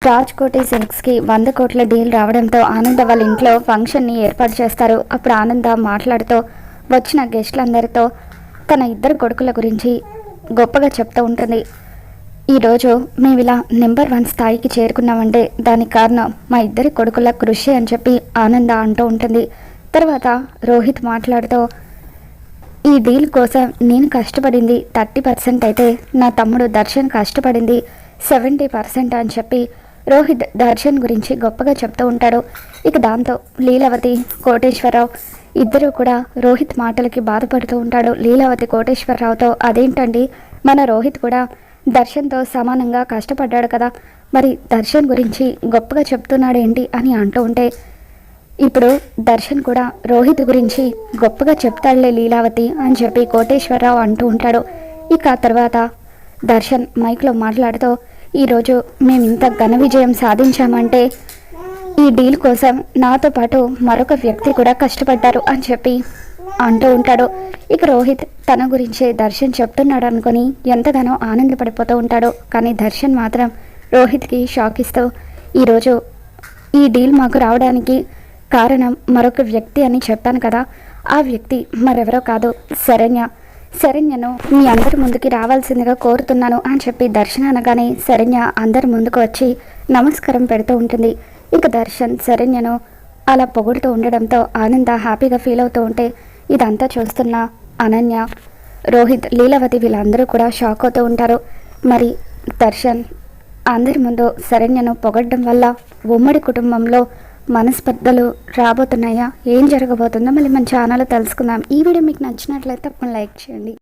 రాజ్కోటి సిల్క్స్కి 100 కోట్ల డీల్ రావడంతో ఆనంద వాళ్ళ ఇంట్లో ఫంక్షన్ని ఏర్పాటు చేస్తారు. అప్పుడు ఆనంద మాట్లాడుతూ వచ్చిన గెస్టులందరితో తన ఇద్దరు కొడుకుల గురించి గొప్పగా చెప్తూ ఉంటుంది. ఈరోజు మేము ఇలా నెంబర్ 1 స్థాయికి చేరుకున్నామంటే దానికి కారణం మా ఇద్దరి కొడుకుల కృషి అని చెప్పి ఆనంద అంటూ ఉంటుంది. తర్వాత రోహిత్ మాట్లాడుతూ ఈ డీల్ కోసం నేను కష్టపడింది 30% అయితే నా తమ్ముడు దర్శన్ కష్టపడింది 70% అని చెప్పి రోహిత్ దర్శన్ గురించి గొప్పగా చెప్తూ ఉంటాడు. ఇక దాంతో లీలావతి కోటేశ్వరరావు ఇద్దరు కూడా రోహిత్ మాటలకి బాధపడుతూ ఉంటాడు. లీలావతి కోటేశ్వరరావుతో అదేంటండి, మన రోహిత్ కూడా దర్శన్తో సమానంగా కష్టపడ్డాడు కదా, మరి దర్శన్ గురించి గొప్పగా చెప్తున్నాడు ఏంటి అని అంటూ ఉంటే ఇప్పుడు దర్శన్ కూడా రోహిత్ గురించి గొప్పగా చెప్తాడులే లీలావతి అని చెప్పి కోటేశ్వరరావు అంటూ ఉంటాడు. ఇక తర్వాత దర్శన్ మైక్లో మాట్లాడుతూ ఈరోజు మేము ఇంత ఘన విజయం సాధించామంటే ఈ డీల్ కోసం నాతో పాటు మరొక వ్యక్తి కూడా కష్టపడ్డారు అని చెప్పి అంటూ ఉంటాడు. ఇక రోహిత్ తన గురించే దర్శన్ చెప్తున్నాడు అనుకొని ఎంతగానో ఆనందపడిపోతూ ఉంటాడు. కానీ దర్శన్ మాత్రం రోహిత్కి షాక్ ఇస్తూ ఈరోజు ఈ డీల్ మాకు రావడానికి కారణం మరొక వ్యక్తి అని చెప్పాను కదా, ఆ వ్యక్తి మరెవరో కాదు శరణ్యను మీ అందరి ముందుకి రావాల్సిందిగా కోరుతున్నాను అని చెప్పి దర్శన్ అనగానే శరణ్య అందరి ముందుకు వచ్చి నమస్కారం పెడుతూ ఉంటుంది. ఇక దర్శన్ శరణ్యను అలా పొగుడుతూ ఉండడంతో ఆనంద హ్యాపీగా ఫీల్ అవుతూ ఉంటే ఇదంతా చూస్తున్న అనన్య, రోహిత్, లీలావతి వీళ్ళందరూ కూడా షాక్ అవుతూ ఉంటారు. మరి దర్శన్ అందరి ముందు శరణ్యను పొగడ్డం వల్ల ఉమ్మడి కుటుంబంలో మనస్పర్ధలు రాబోతున్నాయా, ఏం జరగబోతుందో మళ్ళీ మన ఛానల్లో తెలుసుకుందాం. ఈ వీడియో మీకు నచ్చినట్లయితే తప్పకుండా లైక్ చేయండి.